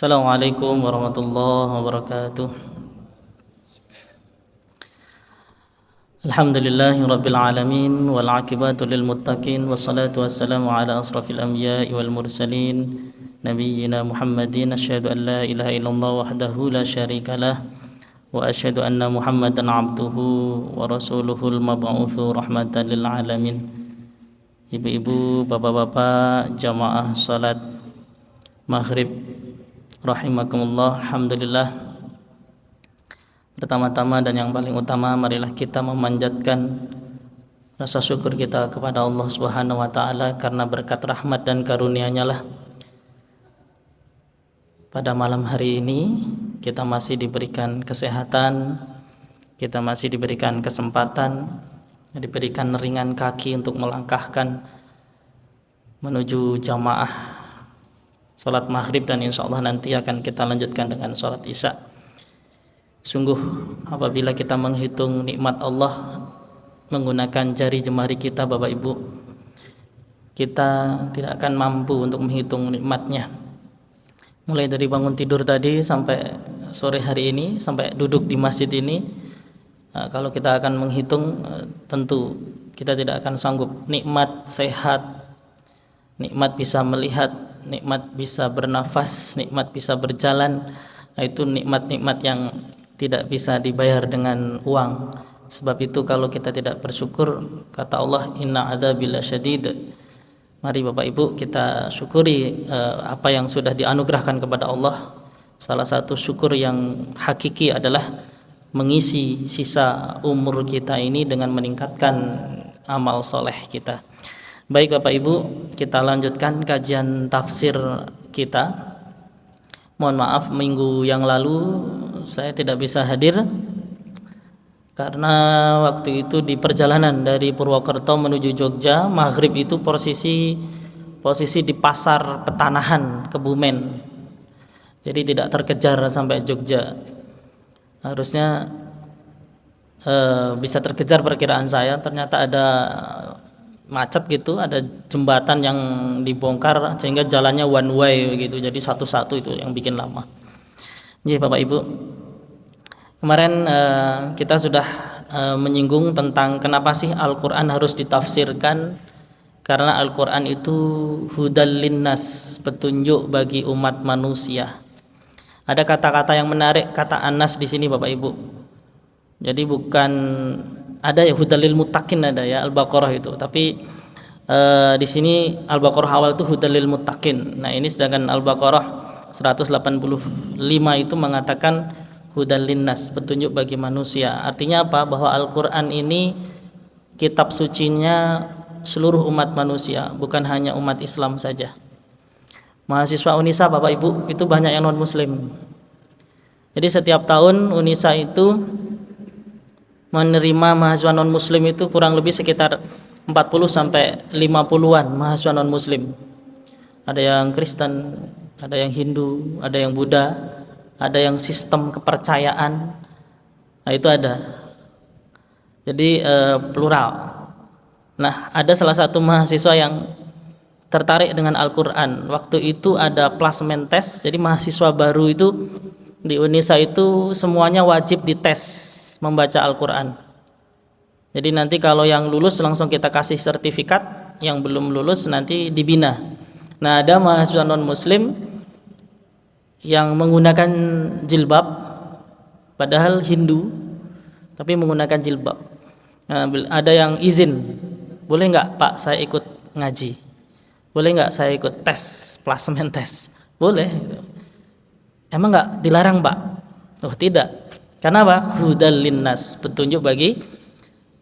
Assalamualaikum warahmatullahi wabarakatuh. Alhamdulillahi rabbil alamin wal aqibatu lil muttaqin wassalatu wassalamu ala asrafil anbiya'i wal mursalin nabiyyina Muhammadin asyhadu an la ilaha illallah wahdahu la syarikalah wa asyhadu anna Muhammadan abduhu wa rasuluhul mab'utsu rahmatan lil alamin. Ibu-ibu, bapak-bapak, jamaah salat maghrib rahimakumullah. Alhamdulillah, pertama-tama dan yang paling utama, marilah kita memanjatkan rasa syukur kita kepada Allah Subhanahu wa taala karena berkat rahmat dan karunia-Nya lah pada malam hari ini kita masih diberikan kesehatan, kita masih diberikan kesempatan, diberikan ringan kaki untuk melangkahkan menuju jamaah salat maghrib, dan insya Allah nanti akan kita lanjutkan dengan salat isya. Sungguh apabila kita menghitung nikmat Allah menggunakan jari jemari kita, Bapak Ibu, kita tidak akan mampu untuk menghitung nikmatnya. Mulai dari bangun tidur tadi sampai sore hari ini, sampai duduk di masjid ini, kalau kita akan menghitung, tentu kita tidak akan sanggup. Nikmat sehat, nikmat bisa melihat, nikmat bisa bernafas, nikmat bisa berjalan, itu nikmat-nikmat yang tidak bisa dibayar dengan uang. Sebab itu kalau kita tidak bersyukur, kata Allah, inna adzabil syadid. Mari Bapak Ibu kita syukuri apa yang sudah dianugerahkan kepada Allah. Salah satu syukur yang hakiki adalah mengisi sisa umur kita ini dengan meningkatkan amal soleh kita. Baik Bapak Ibu, kita lanjutkan kajian tafsir kita. Mohon maaf minggu yang lalu saya tidak bisa hadir karena waktu itu di perjalanan dari Purwokerto menuju Jogja, maghrib itu posisi di pasar Petanahan, Kebumen. Jadi tidak terkejar sampai Jogja. Harusnya bisa terkejar perkiraan saya, ternyata ada macet gitu, ada jembatan yang dibongkar sehingga jalannya one way gitu, jadi satu-satu, itu yang bikin lama. Jadi Bapak Ibu, kemarin kita sudah menyinggung tentang kenapa sih Al-Quran harus ditafsirkan. Karena Al-Quran itu hudal linnas, petunjuk bagi umat manusia. Ada kata-kata yang menarik, kata Anas di sini Bapak Ibu. Jadi bukan ada ya hudalil muttaqin, ada ya Al-Baqarah itu, tapi di sini Al-Baqarah awal itu hudalil muttaqin. Nah, ini sedangkan Al-Baqarah 185 itu mengatakan hudal linnas, petunjuk bagi manusia. Artinya apa? Bahwa Al-Qur'an ini kitab sucinya seluruh umat manusia, bukan hanya umat Islam saja. Mahasiswa Unisa Bapak Ibu itu banyak yang non muslim. Jadi setiap tahun Unisa itu menerima mahasiswa non muslim itu kurang lebih sekitar 40 sampai 50-an mahasiswa non muslim. Ada yang Kristen, ada yang Hindu, ada yang Buddha, ada yang sistem kepercayaan. Nah, itu ada. Jadi plural. Nah, ada salah satu mahasiswa yang tertarik dengan Al-Qur'an. Waktu itu ada placement test. Jadi mahasiswa baru itu di Unisa itu semuanya wajib dites membaca Al-Quran. Jadi nanti kalau yang lulus langsung kita kasih sertifikat, yang belum lulus nanti dibina. Nah, ada mahasiswa non muslim yang menggunakan jilbab padahal Hindu tapi menggunakan jilbab. Nah, ada yang izin, boleh nggak Pak saya ikut ngaji, boleh nggak saya ikut tes, placement test, boleh. Emang nggak dilarang Pak? Oh tidak. Karena apa? Hudal linnas, petunjuk bagi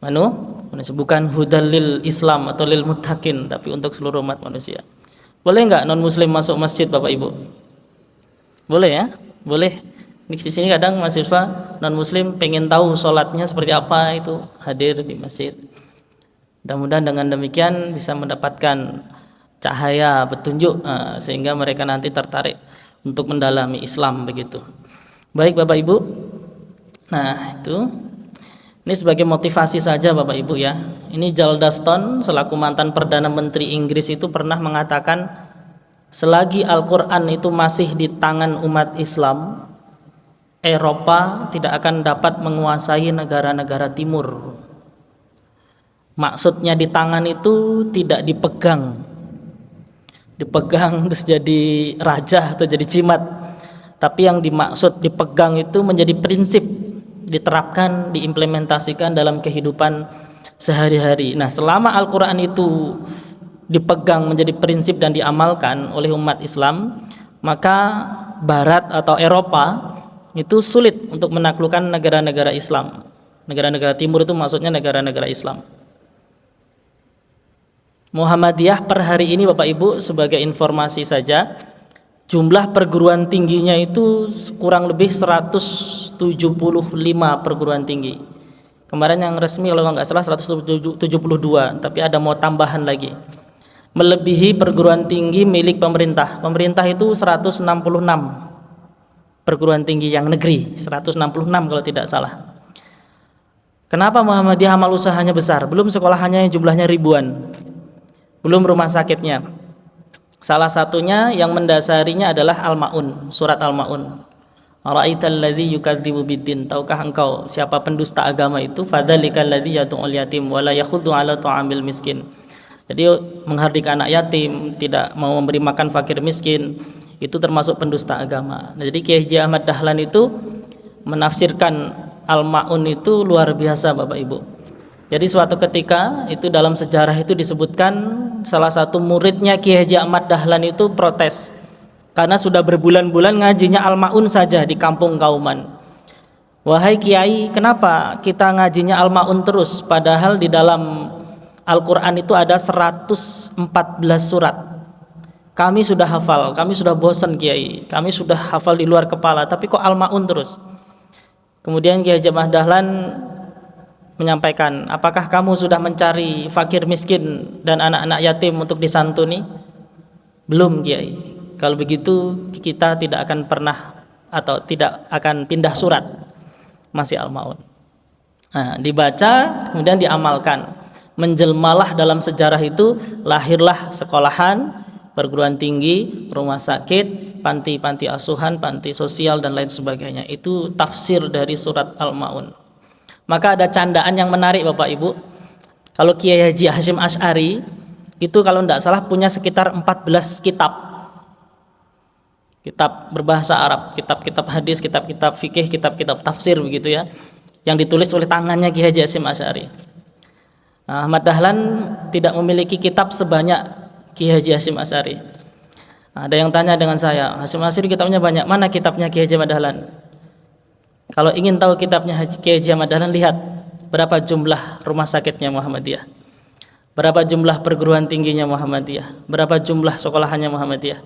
manusia, bukan hudal lil Islam atau lil muttaqin, tapi untuk seluruh umat manusia. Boleh nggak non muslim masuk masjid Bapak Ibu? Boleh ya? Boleh. Di sini kadang mahasiswa non muslim pengen tahu sholatnya seperti apa, itu hadir di masjid. Mudah-mudahan dengan demikian bisa mendapatkan cahaya petunjuk, sehingga mereka nanti tertarik untuk mendalami Islam begitu. Baik Bapak Ibu. Nah, ini sebagai motivasi saja Bapak Ibu ya. Ini Jalda Stone selaku mantan Perdana Menteri Inggris itu pernah mengatakan selagi Al-Quran itu masih di tangan umat Islam, Eropa tidak akan dapat menguasai negara-negara timur. Maksudnya di tangan itu tidak dipegang terus jadi raja atau jadi jimat, tapi yang dimaksud dipegang itu menjadi prinsip, diterapkan, diimplementasikan dalam kehidupan sehari-hari. Nah, selama Al-Quran itu dipegang menjadi prinsip dan diamalkan oleh umat Islam, maka Barat atau Eropa itu sulit untuk menaklukkan negara-negara Islam. Negara-negara timur itu maksudnya negara-negara Islam. Muhammadiyah per hari ini Bapak Ibu, sebagai informasi saja, jumlah perguruan tingginya itu kurang lebih 175 perguruan tinggi. Kemarin yang resmi kalau nggak salah 172, tapi ada mau tambahan lagi. Melebihi perguruan tinggi milik pemerintah. Pemerintah itu 166 perguruan tinggi yang negeri, 166 kalau tidak salah. Kenapa Muhammadiyah amal usahanya besar? Belum sekolahannya yang jumlahnya ribuan. Belum rumah sakitnya. Salah satunya yang mendasarinya adalah Al-Maun, surat Al-Maun. Ara'aital ladzi yukadzibu biddin, tahukah engkau siapa pendusta agama itu? Fadzalikal ladzi yad'ul yatim wa la yakhuddu 'ala ta'amil miskin. Jadi menghardik anak yatim, tidak mau memberi makan fakir miskin, itu termasuk pendusta agama. Nah, jadi Kiai Haji Ahmad Dahlan itu menafsirkan Al-Maun itu luar biasa Bapak Ibu. Jadi suatu ketika itu dalam sejarah itu disebutkan salah satu muridnya Kiai Haji Ahmad Dahlan itu protes karena sudah berbulan-bulan ngajinya Al-Maun saja di kampung Kauman. Wahai Kiai, kenapa kita ngajinya Al-Maun terus padahal di dalam Al-Quran itu ada 114 surat. Kami sudah hafal, kami sudah bosan Kiai, kami sudah hafal di luar kepala, tapi kok Al-Maun terus? Kemudian Kiai Haji Ahmad Dahlan menyampaikan, apakah kamu sudah mencari fakir miskin dan anak-anak yatim untuk disantuni? Belum Kiai. Kalau begitu kita tidak akan pernah atau tidak akan pindah surat, masih Al-Maun. Nah, dibaca kemudian diamalkan, menjelmalah dalam sejarah itu, lahirlah sekolahan, perguruan tinggi, rumah sakit, panti-panti asuhan, panti sosial dan lain sebagainya. Itu tafsir dari surat Al-Maun. Maka ada candaan yang menarik Bapak Ibu. Kalau Kiai Haji Hasyim Asy'ari itu kalau tidak salah punya sekitar 14 kitab. Kitab berbahasa Arab, kitab-kitab hadis, kitab-kitab fikih, kitab-kitab tafsir begitu ya, yang ditulis oleh tangannya Kiai Haji Hasyim Asy'ari. Ahmad Dahlan tidak memiliki kitab sebanyak Kiai Haji Hasyim Asy'ari. Ada yang tanya dengan saya, Hasyim Asy'ari kitabnya banyak, mana kitabnya Kiai Haji Ahmad Dahlan? Kalau ingin tahu kitabnya Kiai Haji Ahmad Dahlan, lihat berapa jumlah rumah sakitnya Muhammadiyah, berapa jumlah perguruan tingginya Muhammadiyah, berapa jumlah sekolahannya Muhammadiyah.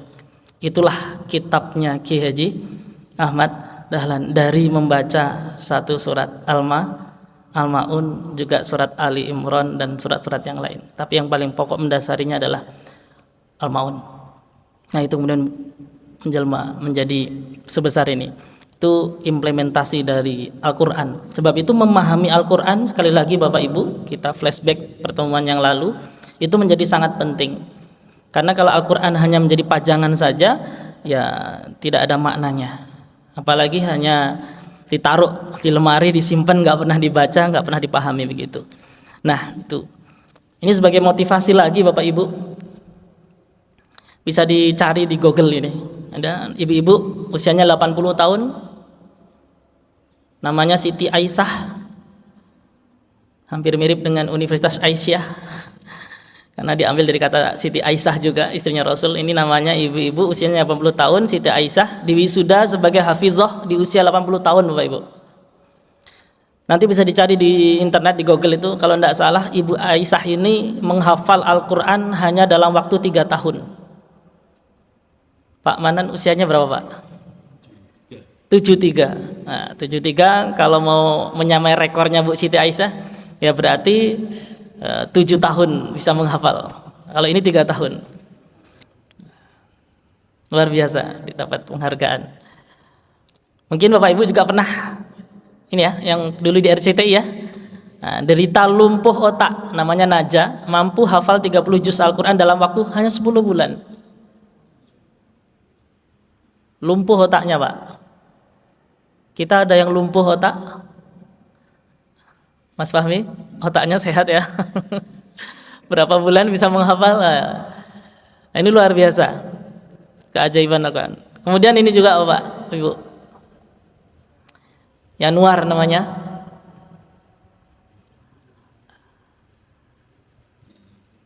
Itulah kitabnya Kiai Haji Ahmad Dahlan, dari membaca satu surat Al-Maun, juga surat Ali Imran dan surat-surat yang lain. Tapi yang paling pokok mendasarinya adalah Al-Maun. Nah, itu kemudian menjelma menjadi sebesar ini. Itu implementasi dari Al-Quran. Sebab itu memahami Al-Quran, sekali lagi Bapak Ibu, kita flashback pertemuan yang lalu, itu menjadi sangat penting. Karena kalau Al-Quran hanya menjadi pajangan saja, ya tidak ada maknanya. Apalagi hanya ditaruh di lemari, disimpan, nggak pernah dibaca, nggak pernah dipahami begitu. Nah, itu. Ini sebagai motivasi lagi Bapak Ibu. Bisa dicari di Google ini. Ada ibu-ibu usianya 80 tahun, namanya Siti Aisyah, hampir mirip dengan Universitas Aisyah karena diambil dari kata Siti Aisyah juga, istrinya Rasul. Ini namanya ibu-ibu usianya 80 tahun, Siti Aisyah, diwisuda sebagai hafizah di usia 80 tahun Bapak Ibu. Nanti bisa dicari di internet, di Google itu. Kalau tidak salah Ibu Aisyah ini menghafal Al-Quran hanya dalam waktu 3 tahun. Pak Manan usianya berapa Pak? 73. Nah, 73 kalau mau menyamai rekornya Bu Siti Aisyah, ya berarti 7 tahun bisa menghafal. Kalau ini 3 tahun. Luar biasa, dapat penghargaan. Mungkin Bapak Ibu juga pernah ini ya, yang dulu di RCTI ya. Nah, derita lumpuh otak, namanya Naja, mampu hafal 30 juz Al-Quran dalam waktu hanya 10 bulan. lumpuh otaknya, Pak. Kita ada yang lumpuh otak? Mas Fahmi, otaknya sehat ya? Berapa bulan bisa menghafal? Nah, ini luar biasa. Keajaiban Al-Quran. Kemudian ini juga Bapak, Ibu. Yanuar namanya.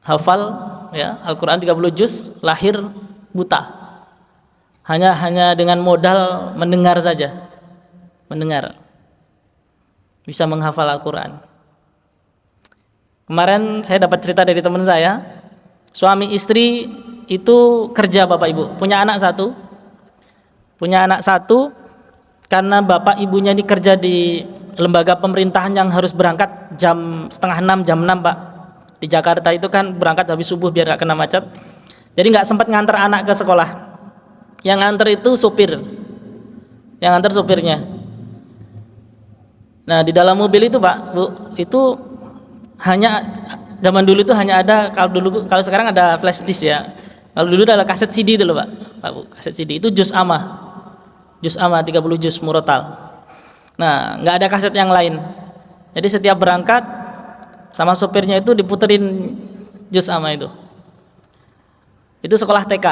Hafal ya, Al-Quran 30 juz, lahir buta. Hanya dengan modal mendengar saja. Mendengar. Bisa menghafal Al-Quran. Kemarin saya dapat cerita dari teman saya, suami istri itu kerja Bapak Ibu, punya anak satu, karena bapak ibunya ini kerja di lembaga pemerintahan yang harus berangkat jam setengah 6, jam 6 Pak. Di Jakarta itu kan berangkat habis subuh biar gak kena macet, jadi nggak sempat nganter anak ke sekolah. Yang nganter itu supir, yang nganter supirnya. Nah di dalam mobil itu Pak Bu, itu hanya zaman dulu itu hanya ada, kalau sekarang ada flash disk ya. Kalau dulu ada kaset CD itu loh Pak Bu, kaset CD itu juz amma 30 juz murotal. Nah nggak ada kaset yang lain, jadi setiap berangkat sama sopirnya itu diputerin juz amma itu sekolah TK,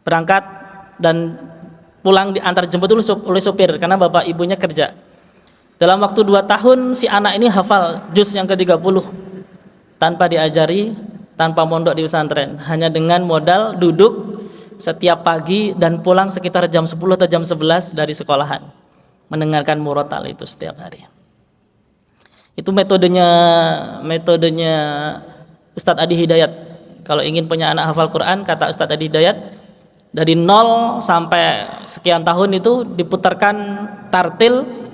berangkat dan pulang diantar jemput oleh sopir karena bapak ibunya kerja. Dalam waktu 2 tahun si anak ini hafal juz yang ke-30 tanpa diajari, tanpa mondok di pesantren, hanya dengan modal duduk setiap pagi dan pulang sekitar jam 10 atau jam 11 dari sekolahan, mendengarkan murotal itu setiap hari. Itu metodenya Ustadz Adi Hidayat. Kalau ingin punya anak hafal Quran, kata Ustadz Adi Hidayat, dari 0 sampai sekian tahun itu diputarkan tartil.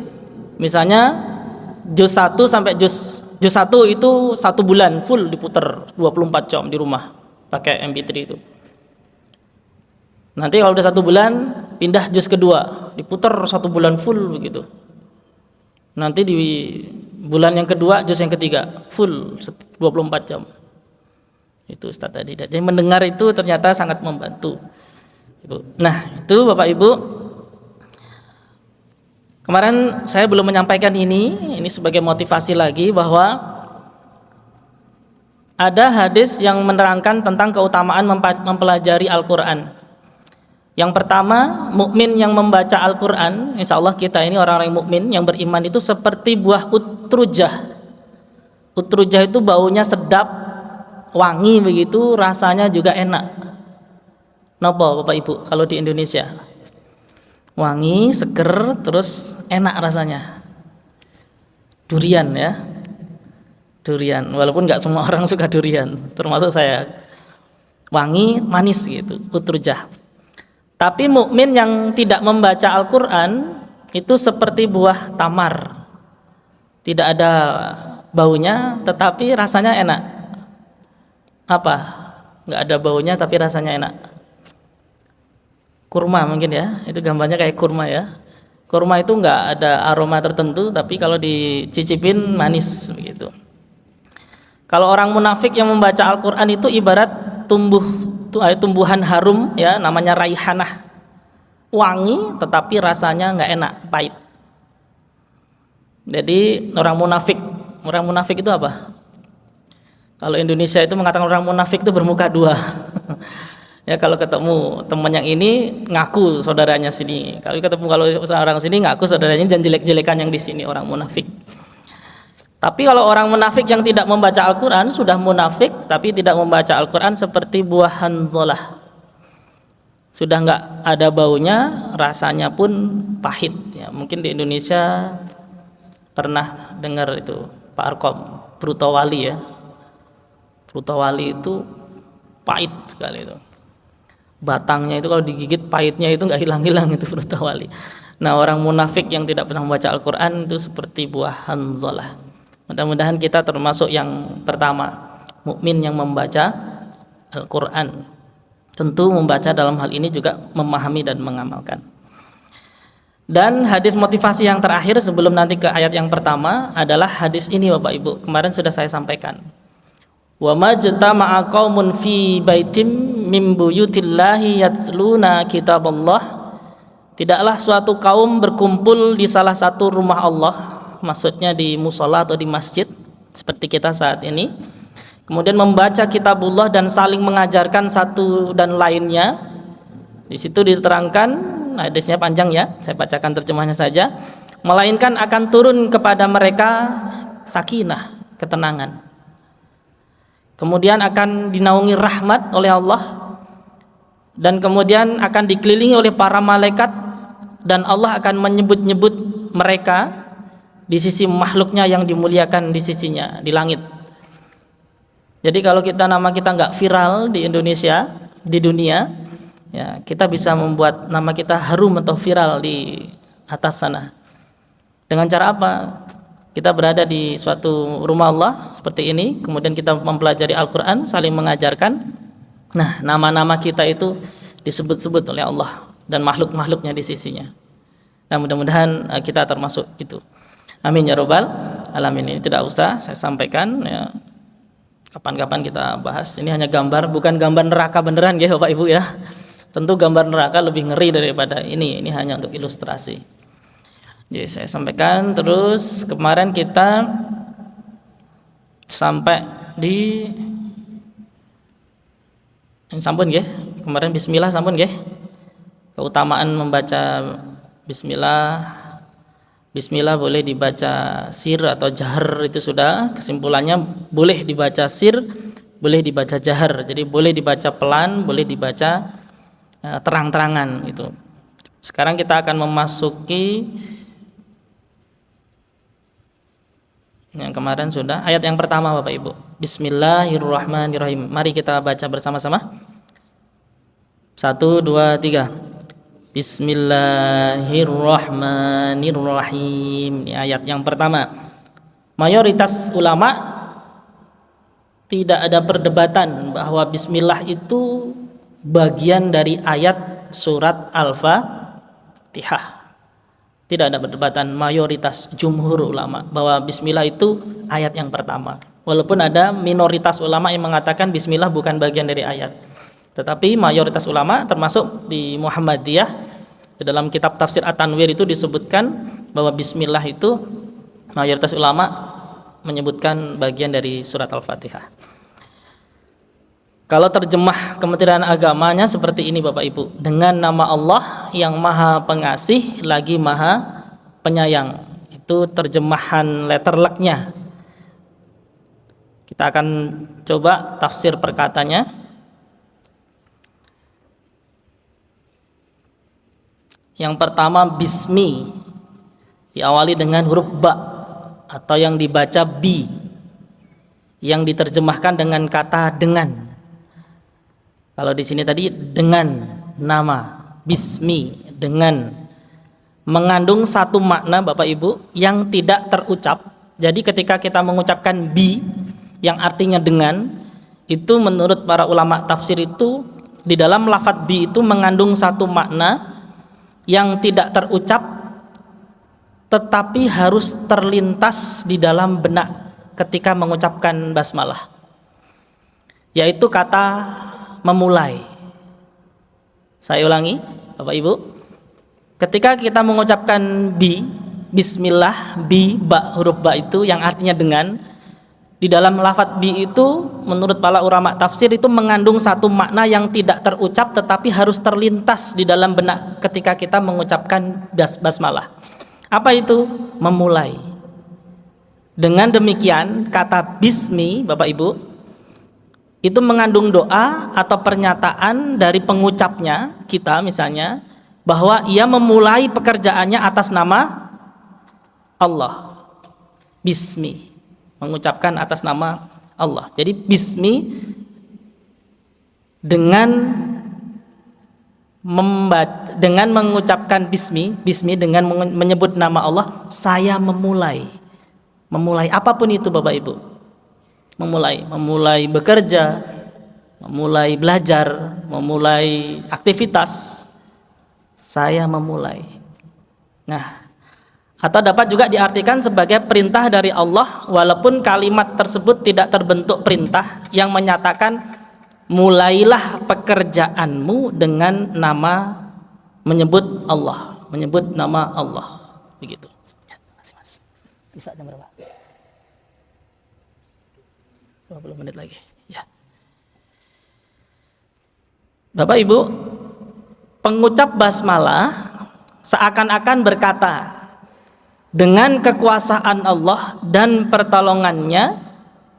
Misalnya juz 1 sampai juz 1 itu 1 bulan full diputar 24 jam di rumah pakai MP3 itu. Nanti kalau udah 1 bulan pindah juz kedua, diputar 1 bulan full begitu. Nanti di bulan yang kedua juz yang ketiga full 24 jam. Itu Ustaz tadi. Jadi mendengar itu ternyata sangat membantu. Nah, itu Bapak Ibu. Kemarin saya belum menyampaikan ini sebagai motivasi lagi bahwa ada hadis yang menerangkan tentang keutamaan mempelajari Al-Quran. Yang pertama, mukmin yang membaca Al-Quran, insya Allah kita ini orang-orang mukmin yang beriman itu seperti buah utrujah. Utrujah itu baunya sedap, wangi begitu, rasanya juga enak. Napa Bapak Ibu kalau di Indonesia? Wangi, seger, terus enak rasanya. Durian ya, durian. Walaupun nggak semua orang suka durian, termasuk saya. Wangi, manis gitu, utrujah. Tapi mukmin yang tidak membaca Al-Quran itu seperti buah tamar, tidak ada baunya, tetapi rasanya enak. Apa? Nggak ada baunya, tapi rasanya enak. Kurma mungkin ya, itu gambarnya kayak kurma ya. Kurma itu nggak ada aroma tertentu, tapi kalau dicicipin manis begitu. Kalau orang munafik yang membaca Al-Quran itu ibarat tumbuhan harum ya, namanya raihanah, wangi tetapi rasanya nggak enak, pahit. Jadi orang munafik itu apa? Kalau Indonesia itu mengatakan orang munafik itu bermuka dua. Ya kalau ketemu teman yang ini ngaku saudaranya sini, kalau orang sini ngaku saudaranya dan jelek-jelekan yang di sini, orang munafik. Tapi kalau orang munafik yang tidak membaca Al-Quran sudah munafik, tapi tidak membaca Al-Quran seperti buah hanzalah, sudah nggak ada baunya, rasanya pun pahit ya. Mungkin di Indonesia pernah dengar itu Pak Arkom, Brutawali ya. Brutawali itu pahit sekali itu. Batangnya itu kalau digigit pahitnya itu nggak hilang-hilang itu Brutawali. Nah orang munafik yang tidak pernah membaca Al-Quran itu seperti buah hanzalah. Mudah-mudahan kita termasuk yang pertama, mukmin yang membaca Al-Quran. Tentu membaca dalam hal ini juga memahami dan mengamalkan. Dan hadis motivasi yang terakhir sebelum nanti ke ayat yang pertama adalah hadis ini Bapak Ibu, kemarin sudah saya sampaikan. Wa majtama'a qaumun fi baitim min buyutillahi yatluna kitaballah. Tidaklah suatu kaum berkumpul di salah satu rumah Allah, maksudnya di musola atau di masjid seperti kita saat ini, kemudian membaca kitabullah dan saling mengajarkan satu dan lainnya. Di situ diterangkan, hadisnya panjang ya, saya bacakan terjemahnya saja. Melainkan akan turun kepada mereka sakinah, ketenangan. Kemudian akan dinaungi rahmat oleh Allah, dan kemudian akan dikelilingi oleh para malaikat, dan Allah akan menyebut-nyebut mereka di sisi makhluknya yang dimuliakan di sisinya di langit. Jadi kalau nama kita nggak viral di Indonesia, di dunia, ya kita bisa membuat nama kita harum atau viral di atas sana. Dengan cara apa? Kita berada di suatu rumah Allah seperti ini, kemudian kita mempelajari Al-Quran, saling mengajarkan. Nah, nama-nama kita itu disebut-sebut oleh Allah dan makhluk-makhluknya di sisinya. Nah, mudah-mudahan kita termasuk itu. Amin ya robbal alamin. Ini tidak usah saya sampaikan ya. Kapan-kapan kita bahas. Ini hanya gambar, bukan gambar neraka beneran ya Bapak Ibu ya. Tentu gambar neraka lebih ngeri daripada ini. Ini hanya untuk ilustrasi. Jadi saya sampaikan terus. Kemarin kita sampai di sampun nggih. Kemarin bismillah sampun nggih. Keutamaan membaca Bismillah boleh dibaca sir atau jahar, itu sudah kesimpulannya. Boleh dibaca sir, boleh dibaca jahar. Jadi boleh dibaca pelan, boleh dibaca terang-terangan gitu. Sekarang kita akan memasuki yang kemarin sudah, ayat yang pertama Bapak Ibu. Bismillahirrahmanirrahim. Mari kita baca bersama-sama. 1, 2, 3. Bismillahirrahmanirrahim. Ini ayat yang pertama. Mayoritas ulama tidak ada perdebatan bahwa bismillah itu bagian dari ayat surat Al-Fatihah. Tidak ada perdebatan, mayoritas jumhur ulama bahwa bismillah itu ayat yang pertama. Walaupun ada minoritas ulama yang mengatakan bismillah bukan bagian dari ayat. Tetapi mayoritas ulama termasuk di Muhammadiyah, di dalam kitab tafsir At-Tanwir itu disebutkan bahwa bismillah itu mayoritas ulama menyebutkan bagian dari surat Al-Fatihah. Kalau terjemah Kementerian Agamanya seperti ini Bapak Ibu, dengan nama Allah yang Maha Pengasih lagi Maha Penyayang. Itu terjemahan letterlucknya. Kita akan coba tafsir perkatanya. Yang pertama bismi, diawali dengan huruf ba atau yang dibaca bi, yang diterjemahkan dengan kata dengan. Kalau di sini tadi dengan nama, bismi, dengan, mengandung satu makna Bapak Ibu yang tidak terucap. Jadi ketika kita mengucapkan bi yang artinya dengan, itu menurut para ulama tafsir itu di dalam lafadz bi itu mengandung satu makna yang tidak terucap tetapi harus terlintas di dalam benak ketika mengucapkan basmalah, yaitu kata memulai. Saya ulangi Bapak Ibu, ketika kita mengucapkan bismillah, ba, huruf ba itu yang artinya dengan, di dalam lafadz bi itu menurut para ulama tafsir itu mengandung satu makna yang tidak terucap tetapi harus terlintas di dalam benak ketika kita mengucapkan basmalah. Apa itu? Memulai. Dengan demikian kata bismi Bapak Ibu itu mengandung doa atau pernyataan dari pengucapnya, kita misalnya, bahwa ia memulai pekerjaannya atas nama Allah. Bismi, mengucapkan atas nama Allah. Jadi bismi dengan mengucapkan bismi dengan menyebut nama Allah, saya memulai apapun itu Bapak Ibu. Memulai bekerja, memulai belajar, memulai aktivitas. Saya memulai. Nah, atau dapat juga diartikan sebagai perintah dari Allah, walaupun kalimat tersebut tidak terbentuk perintah yang menyatakan mulailah pekerjaanmu dengan nama menyebut Allah, menyebut nama Allah, begitu. Ya, makasih Mas. Bisa jam berapa? 20 menit lagi. Ya. Bapak Ibu, pengucap basmalah seakan-akan berkata, dengan kekuasaan Allah dan pertolongannya,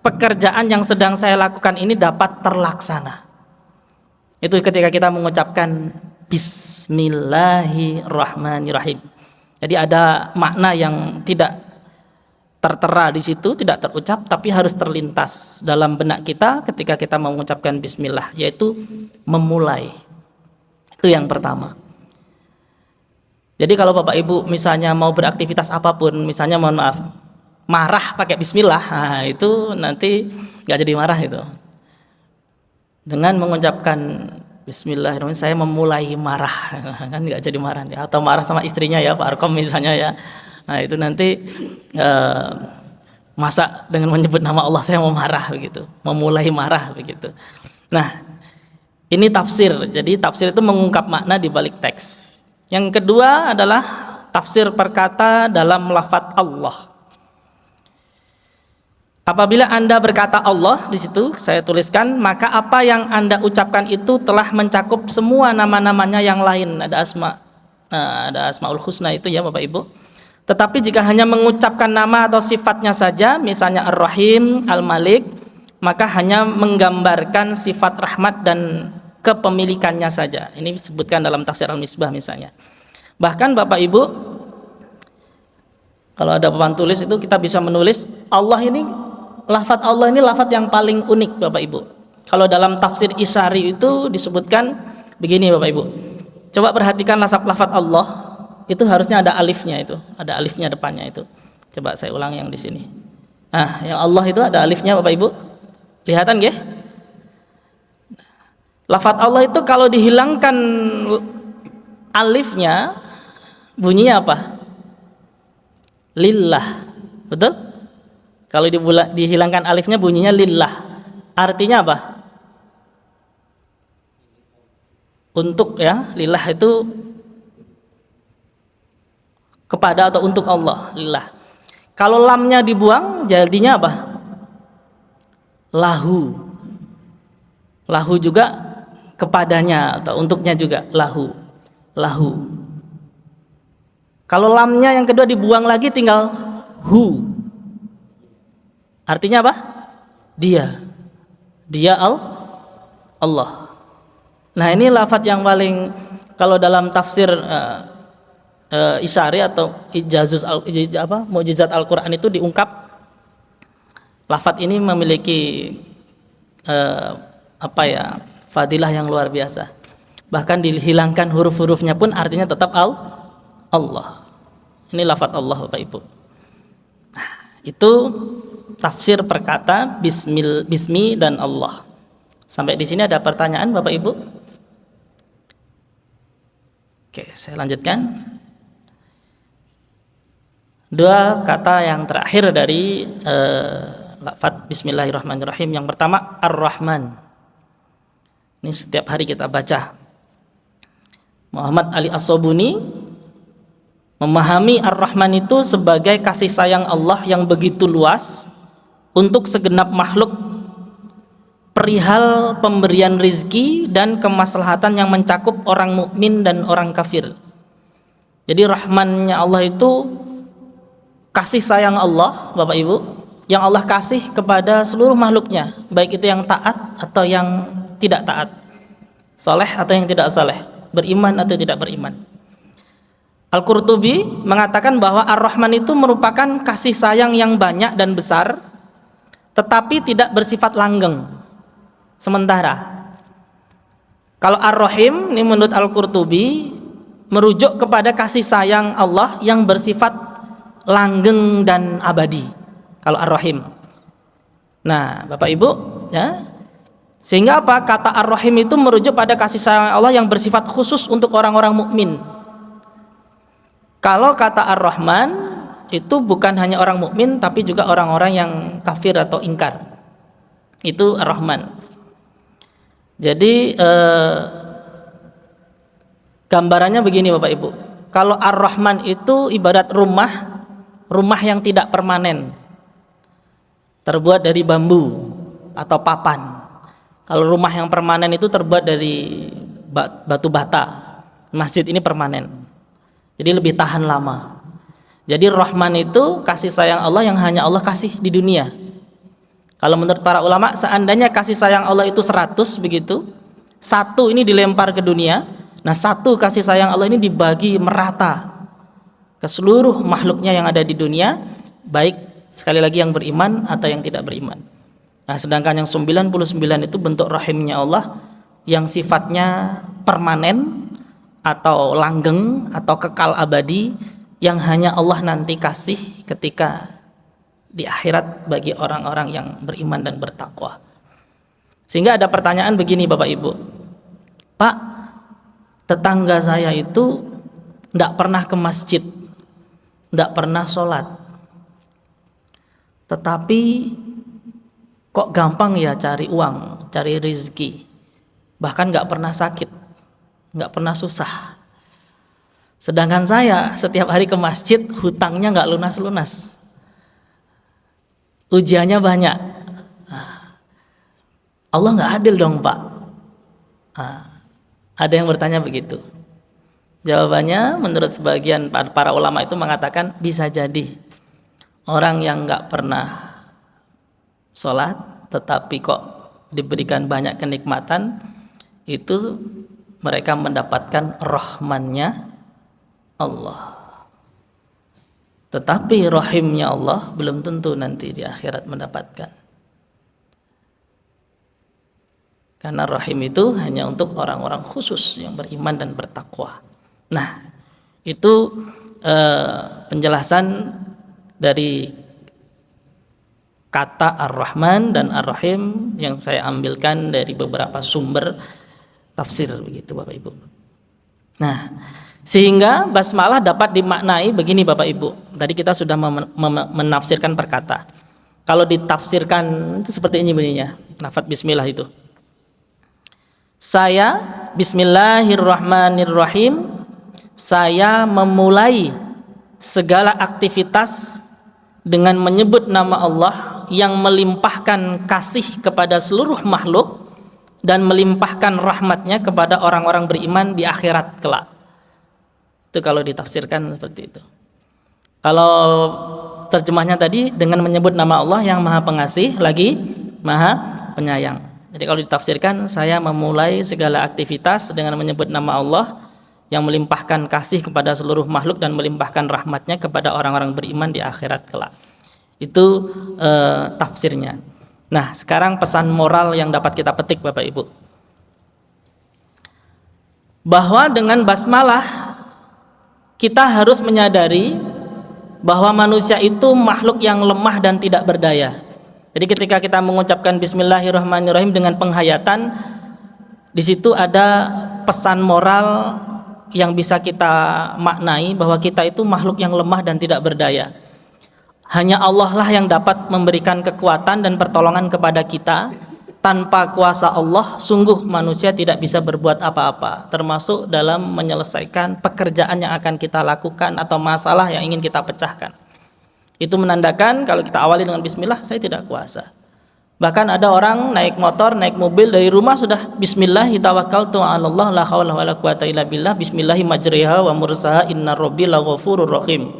pekerjaan yang sedang saya lakukan ini dapat terlaksana. Itu ketika kita mengucapkan Bismillahirrahmanirrahim. Jadi ada makna yang tidak tertera di situ, tidak terucap, tapi harus terlintas dalam benak kita ketika kita mengucapkan Bismillah, yaitu memulai. Itu yang pertama. Jadi kalau Bapak Ibu misalnya mau beraktivitas apapun, misalnya mohon maaf, marah pakai Bismillah, nah itu nanti nggak jadi marah itu. Dengan mengucapkan Bismillahirrahmanirrahim, saya memulai marah, kan nggak jadi marah. Atau marah sama istrinya ya, Pak Arkom misalnya ya. Nah itu nanti masa dengan menyebut nama Allah saya mau marah begitu, memulai marah begitu. Nah ini tafsir. Jadi tafsir itu mengungkap makna di balik teks. Yang kedua adalah tafsir perkata dalam lafadz Allah. Apabila Anda berkata Allah di situ saya tuliskan, maka apa yang Anda ucapkan itu telah mencakup semua nama-namanya yang lain. Ada asmaul husna itu ya Bapak Ibu. Tetapi jika hanya mengucapkan nama atau sifatnya saja, misalnya Ar-Rahim, Al-Malik, maka hanya menggambarkan sifat rahmat dan kepemilikannya saja. Ini disebutkan dalam tafsir Al-Misbah misalnya. Bahkan Bapak Ibu, kalau ada papan tulis itu kita bisa menulis Allah ini, lafadz Allah ini lafadz yang paling unik Bapak Ibu. Kalau dalam tafsir Isyari itu disebutkan begini Bapak Ibu. Coba perhatikan lafadz Allah, itu harusnya ada alifnya itu, ada alifnya depannya itu. Coba saya ulang yang di sini. Nah, yang Allah itu ada alifnya Bapak Ibu. Lihatan nggih? Lafadz Allah itu kalau dihilangkan alifnya bunyinya apa? Lillah. Betul? Kalau dihilangkan alifnya bunyinya lillah. Artinya apa? Untuk ya, lillah itu kepada atau untuk Allah, lillah. Kalau lamnya dibuang jadinya apa? Lahu. Lahu juga kepadanya atau untuknya juga, lahu. Lahu. Kalau lamnya yang kedua dibuang lagi tinggal hu. Artinya apa? Dia. Dia Allah. Nah, ini lafadz yang paling kalau dalam tafsir Isyari atau Mukjizat Al-Qur'an itu diungkap lafadz ini memiliki fadilah yang luar biasa. Bahkan dihilangkan huruf-hurufnya pun artinya tetap Allah. Ini lafadz Allah Bapak Ibu. Nah, itu tafsir perkata bismi dan Allah. Sampai di sini ada pertanyaan Bapak Ibu? Oke, saya lanjutkan. Dua kata yang terakhir dari lafadz Bismillahirrahmanirrahim. Yang pertama Ar-Rahman. Ini setiap hari kita baca. Muhammad Ali As-Sobuni memahami Ar-Rahman itu sebagai kasih sayang Allah yang begitu luas untuk segenap makhluk, perihal pemberian rizki dan kemaslahatan yang mencakup orang mukmin dan orang kafir. Jadi rahmannya Allah itu kasih sayang Allah Bapak Ibu, yang Allah kasih kepada seluruh makhluknya, baik itu yang taat atau yang tidak taat, saleh atau yang tidak saleh, beriman atau tidak beriman. Al-Qurtubi mengatakan bahwa Ar-Rahman itu merupakan kasih sayang yang banyak dan besar, tetapi tidak bersifat langgeng. Sementara kalau Ar-Rahim ini menurut Al-Qurtubi merujuk kepada kasih sayang Allah yang bersifat langgeng dan abadi. Kalau Ar-Rahim. Nah, Bapak Ibu, ya. Sehingga apa? Kata Ar-Rahim itu merujuk pada kasih sayang Allah yang bersifat khusus untuk orang-orang mukmin. Kalau kata Ar-Rahman itu bukan hanya orang mukmin tapi juga orang-orang yang kafir atau ingkar. Itu Ar-Rahman. Jadi gambarannya begini Bapak Ibu. Kalau Ar-Rahman itu ibarat rumah yang tidak permanen, terbuat dari bambu atau papan. Kalau rumah yang permanen itu terbuat dari batu bata. Masjid ini permanen, jadi lebih tahan lama. Jadi Rahman itu kasih sayang Allah yang hanya Allah kasih di dunia. Kalau menurut para ulama, seandainya kasih sayang Allah itu 100 begitu, 1 ini dilempar ke dunia, nah 1 kasih sayang Allah ini dibagi merata ke seluruh makhluknya yang ada di dunia, baik sekali lagi yang beriman atau yang tidak beriman. Nah, sedangkan yang 99 itu bentuk rahimnya Allah yang sifatnya permanen atau langgeng atau kekal abadi, yang hanya Allah nanti kasih ketika di akhirat bagi orang-orang yang beriman dan bertakwa. Sehingga ada pertanyaan begini Bapak Ibu, Pak, tetangga saya itu tidak pernah ke masjid, tidak pernah sholat, tetapi kok gampang ya cari uang, cari rezeki, bahkan nggak pernah sakit, nggak pernah susah. Sedangkan saya setiap hari ke masjid, hutangnya nggak lunas-lunas, ujiannya banyak. Allah nggak adil dong Pak? Ada yang bertanya begitu. Jawabannya menurut sebagian para ulama itu mengatakan bisa jadi orang yang nggak pernah sholat tetapi kok diberikan banyak kenikmatan, itu mereka mendapatkan rahmannya Allah. Tetapi rahimnya Allah belum tentu nanti di akhirat mendapatkan. Karena rahim itu hanya untuk orang-orang khusus yang beriman dan bertakwa. Nah, itu penjelasan dari kata Ar-Rahman dan Ar-Rahim yang saya ambilkan dari beberapa sumber tafsir begitu Bapak Ibu. Nah, sehingga basmalah dapat dimaknai begini Bapak Ibu. Tadi kita sudah menafsirkan per kata. Kalau ditafsirkan itu seperti ini bunyinya. Lafaz bismillah itu. Saya bismillahirrahmanirrahim, saya memulai segala aktivitas dengan menyebut nama Allah yang melimpahkan kasih kepada seluruh makhluk dan melimpahkan rahmatnya kepada orang-orang beriman di akhirat kelak. Itu kalau ditafsirkan seperti itu. Kalau terjemahnya tadi dengan menyebut nama Allah yang Maha Pengasih lagi Maha Penyayang. Jadi kalau ditafsirkan, saya memulai segala aktivitas dengan menyebut nama Allah yang melimpahkan kasih kepada seluruh makhluk dan melimpahkan rahmatnya kepada orang-orang beriman di akhirat kelak. Itu tafsirnya. Nah, sekarang pesan moral yang dapat kita petik Bapak Ibu, bahwa dengan basmalah kita harus menyadari bahwa manusia itu makhluk yang lemah dan tidak berdaya. Jadi ketika kita mengucapkan bismillahirrahmanirrahim dengan penghayatan, di situ ada pesan moral yang bisa kita maknai bahwa kita itu makhluk yang lemah dan tidak berdaya. Hanya Allah lah yang dapat memberikan kekuatan dan pertolongan kepada kita. Tanpa kuasa Allah, sungguh manusia tidak bisa berbuat apa-apa, termasuk dalam menyelesaikan pekerjaan yang akan kita lakukan atau masalah yang ingin kita pecahkan. Itu menandakan kalau kita awali dengan bismillah, saya tidak kuasa. Bahkan ada orang naik motor, naik mobil dari rumah sudah bismillahi tawakkaltu 'alallah la haula wala quwata illa billah, bismillahi majriha wa mursaha inna rabbi laghafurur rahim.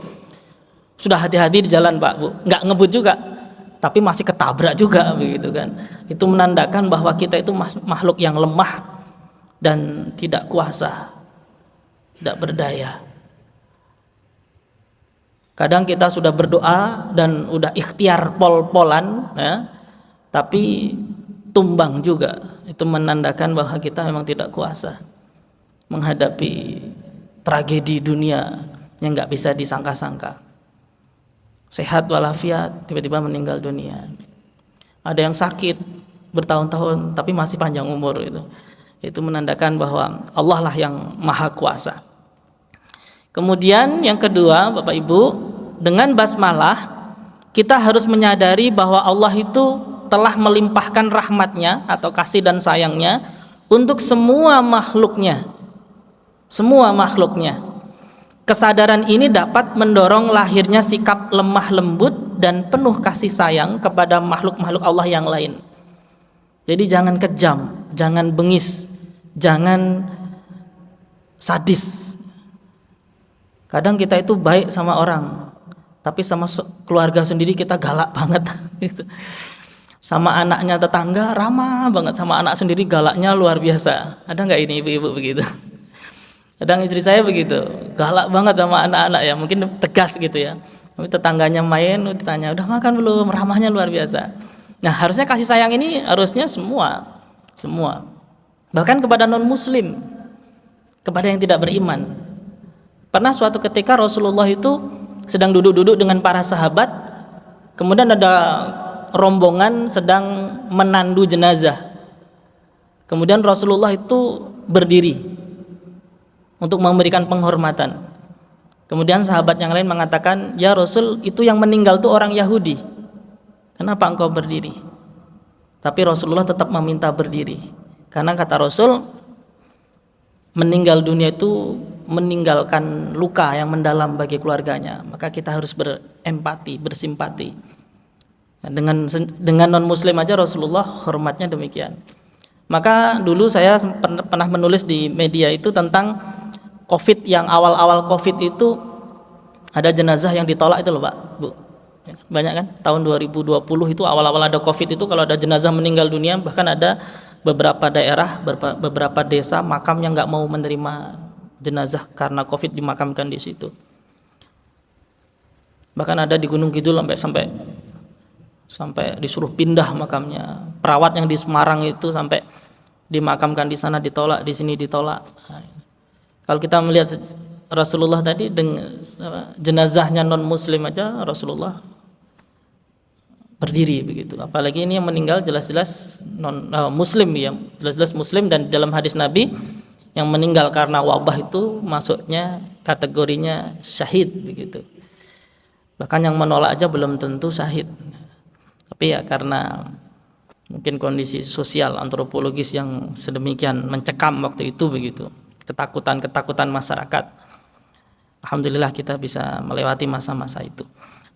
Sudah hati-hati di jalan Pak Bu, nggak ngebut juga, tapi masih ketabrak juga begitu kan. Itu menandakan bahwa kita itu makhluk yang lemah dan tidak kuasa, tidak berdaya. Kadang kita sudah berdoa dan udah ikhtiar pol-polan ya, tapi tumbang juga. Itu menandakan bahwa kita memang tidak kuasa menghadapi tragedi dunia yang nggak bisa disangka-sangka. Sehat walafiat, tiba-tiba meninggal dunia. Ada yang sakit bertahun-tahun tapi masih panjang umur. Itu menandakan bahwa Allah lah yang maha kuasa. Kemudian yang kedua Bapak Ibu, dengan basmalah kita harus menyadari bahwa Allah itu telah melimpahkan rahmatnya atau kasih dan sayangnya untuk semua makhluknya. Semua makhluknya. Kesadaran ini dapat mendorong lahirnya sikap lemah lembut dan penuh kasih sayang kepada makhluk-makhluk Allah yang lain. Jadi jangan kejam, jangan bengis, jangan sadis. Kadang kita itu baik sama orang, tapi sama keluarga sendiri kita galak banget. Sama anaknya tetangga ramah banget, sama anak sendiri galaknya luar biasa. Ada nggak ini ibu-ibu begitu? Kadang istri saya begitu, galak banget sama anak-anak ya, mungkin tegas gitu ya. Tapi tetangganya main, ditanya udah makan belum, ramahnya luar biasa. Nah harusnya kasih sayang ini harusnya semua. Bahkan kepada non muslim, kepada yang tidak beriman. Pernah suatu ketika Rasulullah itu sedang duduk-duduk dengan para sahabat, kemudian ada rombongan sedang menandu jenazah. Kemudian Rasulullah itu berdiri untuk memberikan penghormatan. Kemudian sahabat yang lain mengatakan, ya Rasul, itu yang meninggal itu orang Yahudi, kenapa engkau berdiri? Tapi Rasulullah tetap meminta berdiri, karena kata Rasul, meninggal dunia itu meninggalkan luka yang mendalam bagi keluarganya, maka kita harus berempati, bersimpati. Dengan non muslim aja Rasulullah hormatnya demikian. Maka dulu saya pernah menulis di media itu tentang COVID, yang awal-awal COVID itu ada jenazah yang ditolak itu loh Pak, Bu. Banyak kan? Tahun 2020 itu awal-awal ada COVID itu, kalau ada jenazah meninggal dunia, bahkan ada beberapa daerah, beberapa desa makam yang nggak mau menerima jenazah karena COVID dimakamkan di situ. Bahkan ada di Gunung Kidul sampai disuruh pindah makamnya. Perawat yang di Semarang itu sampai dimakamkan di sana ditolak, di sini ditolak. Kalau kita melihat Rasulullah tadi dengan jenazahnya non muslim aja Rasulullah berdiri begitu. Apalagi ini yang meninggal jelas-jelas non muslim ya, jelas-jelas muslim, dan dalam hadis Nabi yang meninggal karena wabah itu masuknya kategorinya syahid begitu. Bahkan yang menolak aja belum tentu syahid. Tapi ya karena mungkin kondisi sosial antropologis yang sedemikian mencekam waktu itu begitu. Ketakutan masyarakat. Alhamdulillah kita bisa melewati masa-masa itu.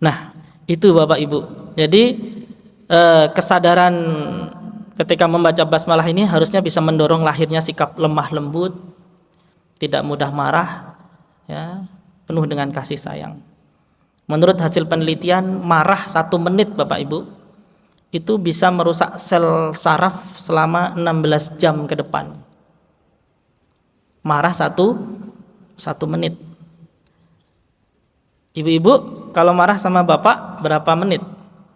Nah, itu Bapak Ibu. Jadi kesadaran ketika membaca basmalah ini harusnya bisa mendorong lahirnya sikap lemah lembut, tidak mudah marah, ya, penuh dengan kasih sayang. Menurut hasil penelitian, marah 1 menit Bapak Ibu itu bisa merusak sel saraf selama 16 jam ke depan. Marah 1 menit. Ibu-ibu kalau marah sama bapak berapa menit?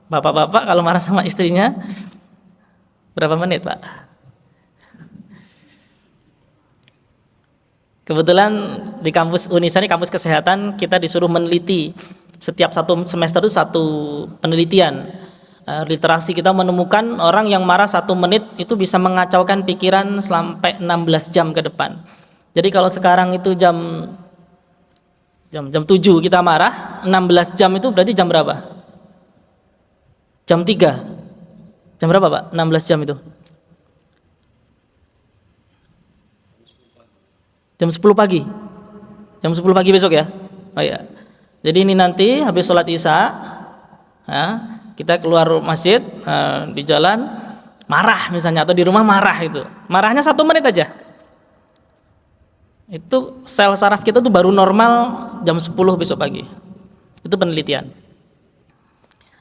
Bapak-bapak kalau marah sama istrinya berapa menit, Pak? Kebetulan di kampus Unisa ini, kampus kesehatan, kita disuruh meneliti setiap 1 semester itu 1 penelitian. Literasi kita menemukan orang yang marah 1 menit itu bisa mengacaukan pikiran sampai 16 jam ke depan. Jadi kalau sekarang itu jam 7 kita marah, 16 jam itu berarti jam berapa? Jam 3. Jam berapa Pak? 16 jam itu? Jam 10 pagi. Jam 10 pagi besok ya? Oh iya. Jadi ini nanti habis sholat isya, ya, kita keluar masjid, di jalan marah misalnya, atau di rumah marah itu. Marahnya 1 menit aja. Itu sel saraf kita tuh baru normal jam 10 besok pagi. Itu penelitian.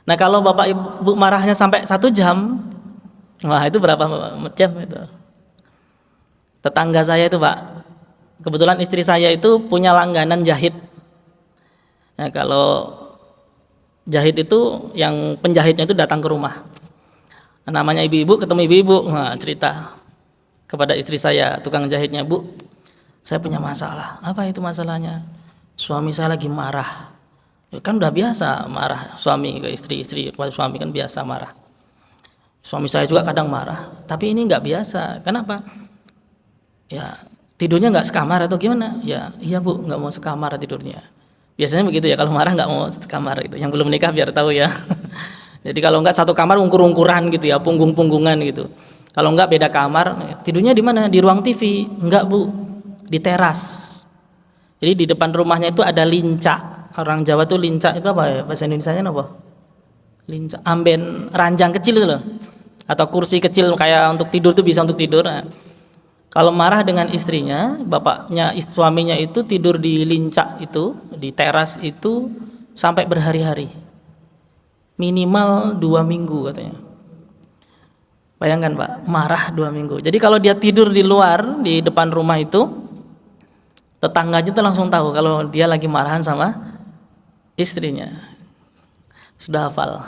Nah kalau Bapak Ibu marahnya sampai 1 jam, wah itu berapa jam itu? Tetangga saya itu Pak, kebetulan istri saya itu punya langganan jahit. Nah kalau jahit itu yang penjahitnya itu datang ke rumah. Namanya ibu-ibu ketemu ibu-ibu, nah, cerita kepada istri saya, tukang jahitnya, Bu, saya punya masalah. Apa itu masalahnya? Suami saya lagi marah. Ya, kan udah biasa marah suami ke istri, istri kepada suami kan biasa marah. Suami saya juga kadang marah, tapi ini nggak biasa. Kenapa? Ya tidurnya nggak sekamar atau gimana? Ya iya Bu, nggak mau sekamar tidurnya. Biasanya begitu ya, kalau marah nggak mau sekamar itu. Yang belum nikah biar tahu ya. Jadi kalau nggak satu kamar ungkur-ungkuran gitu ya, punggung-punggungan gitu. Kalau enggak beda kamar, tidurnya di mana? Di ruang TV. Enggak, Bu. Di teras. Jadi di depan rumahnya itu ada lincah. Orang Jawa tuh lincah itu apa ya? Bahasa Indonesianya apa? Lincah, amben, ranjang kecil itu loh. Atau kursi kecil kayak untuk tidur tuh, bisa untuk tidur. Nah, kalau marah dengan istrinya, bapaknya, suaminya itu tidur di lincah itu, di teras itu sampai berhari-hari. Minimal 2 minggu katanya. Bayangkan Pak, marah 2 minggu. Jadi kalau dia tidur di luar, di depan rumah itu, tetangganya tuh langsung tahu kalau dia lagi marahan sama istrinya. Sudah hafal.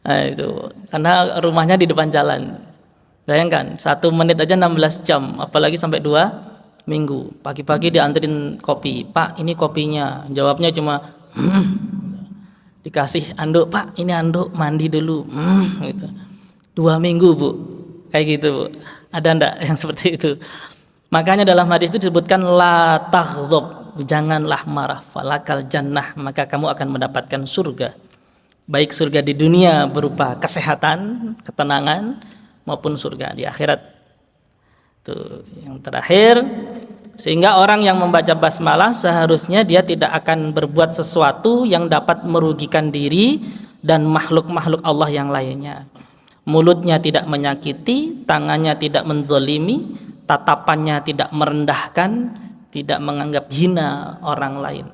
Nah, itu karena rumahnya di depan jalan. Bayangkan 1 menit aja 16 jam, apalagi sampai 2 minggu. Pagi-pagi dianterin kopi, Pak ini kopinya. Jawabnya cuma dikasih anduk, Pak ini anduk, mandi dulu. Gitu. 2 minggu Bu, kayak gitu Bu. Ada ndak yang seperti itu? Makanya dalam hadis itu disebutkan la taghdab, janganlah marah, falakal jannah, maka kamu akan mendapatkan surga. Baik surga di dunia berupa kesehatan, ketenangan, maupun surga di akhirat. Tuh yang terakhir, sehingga orang yang membaca basmalah seharusnya dia tidak akan berbuat sesuatu yang dapat merugikan diri dan makhluk-makhluk Allah yang lainnya. Mulutnya tidak menyakiti, tangannya tidak menzolimi, tatapannya tidak merendahkan, tidak menganggap hina orang lain.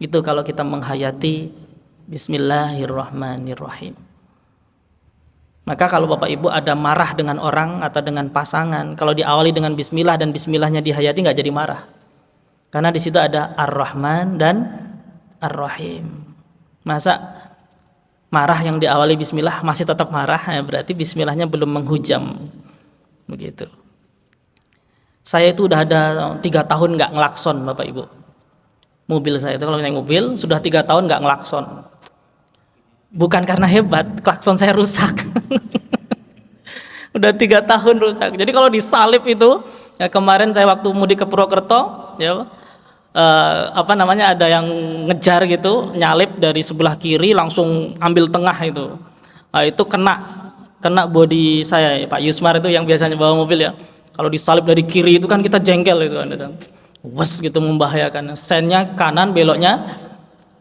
Itu kalau kita menghayati Bismillahirrahmanirrahim. Maka kalau Bapak Ibu ada marah dengan orang atau dengan pasangan, kalau diawali dengan bismillah dan bismillahnya dihayati, nggak jadi marah. Karena di situ ada Ar-Rahman dan Ar-Rahim. Masa marah yang diawali bismillah masih tetap marah, ya berarti bismillahnya belum menghujam. Begitu. Saya itu udah ada 3 tahun nggak ngelakson Bapak Ibu. Mobil saya itu kalau naik mobil sudah 3 tahun nggak ngelakson. Bukan karena hebat, klakson saya rusak. Udah 3 tahun rusak. Jadi kalau disalip itu, ya kemarin saya waktu mudik ke Purwokerto, ya ada yang ngejar gitu, nyalip dari sebelah kiri langsung ambil tengah itu. Nah, itu kena bodi saya, Pak Yusmar itu yang biasanya bawa mobil ya. Kalau disalip dari kiri itu kan kita jengkel itu kan. Wes gitu, membahayakan. Sennya kanan, beloknya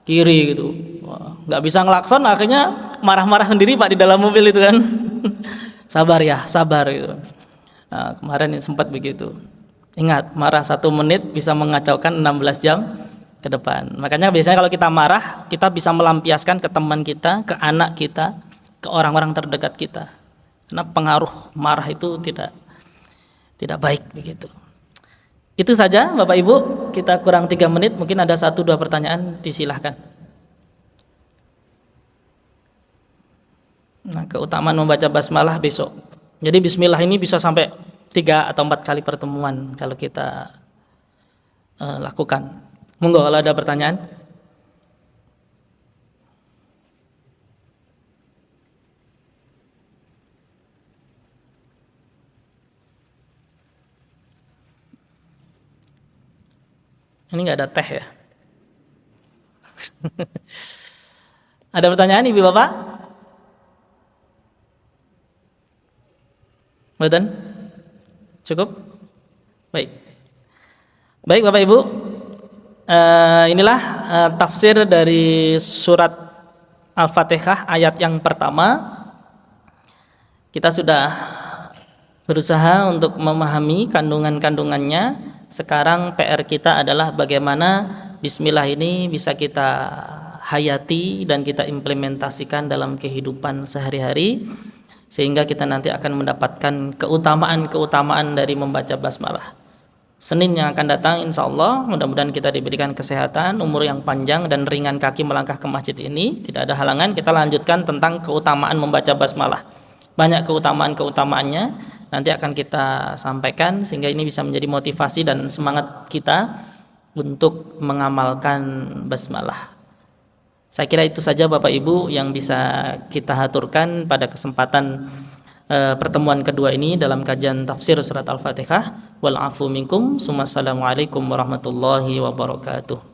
kiri gitu. Wah, nggak bisa ngelakson, akhirnya marah-marah sendiri Pak di dalam mobil itu kan. Sabar ya, sabar gitu. Nah, kemarin sempat begitu. Ingat, marah 1 menit bisa mengacaukan 16 jam ke depan. Makanya biasanya kalau kita marah, kita bisa melampiaskan ke teman kita, ke anak kita, ke orang-orang terdekat kita. Karena pengaruh marah itu tidak baik begitu. Itu saja Bapak Ibu, kita kurang 3 menit, mungkin ada 1-2 pertanyaan, disilahkan. Nah, keutamaan membaca basmalah besok. Jadi bismillah ini bisa sampai 3 atau 4 kali pertemuan kalau kita lakukan. Monggo kalau ada pertanyaan. Ini nggak ada teh ya? Ada pertanyaan Ibu Bapak? Betul? Cukup? Baik. Baik Bapak Ibu, inilah tafsir dari surat Al-Fatihah ayat yang pertama. Kita sudah berusaha untuk memahami kandungan-kandungannya. Sekarang PR kita adalah bagaimana bismillah ini bisa kita hayati dan kita implementasikan dalam kehidupan sehari-hari, sehingga kita nanti akan mendapatkan keutamaan-keutamaan dari membaca basmalah. Senin yang akan datang insya Allah, mudah-mudahan kita diberikan kesehatan, umur yang panjang dan ringan kaki melangkah ke masjid ini, tidak ada halangan. Kita lanjutkan tentang keutamaan membaca basmalah. Banyak keutamaan-keutamaannya nanti akan kita sampaikan, sehingga ini bisa menjadi motivasi dan semangat kita untuk mengamalkan basmalah. Saya kira itu saja Bapak Ibu yang bisa kita haturkan pada kesempatan pertemuan kedua ini dalam kajian tafsir surat Al-Fatihah. Wal afu minkum, assalamualaikum warahmatullahi wabarakatuh.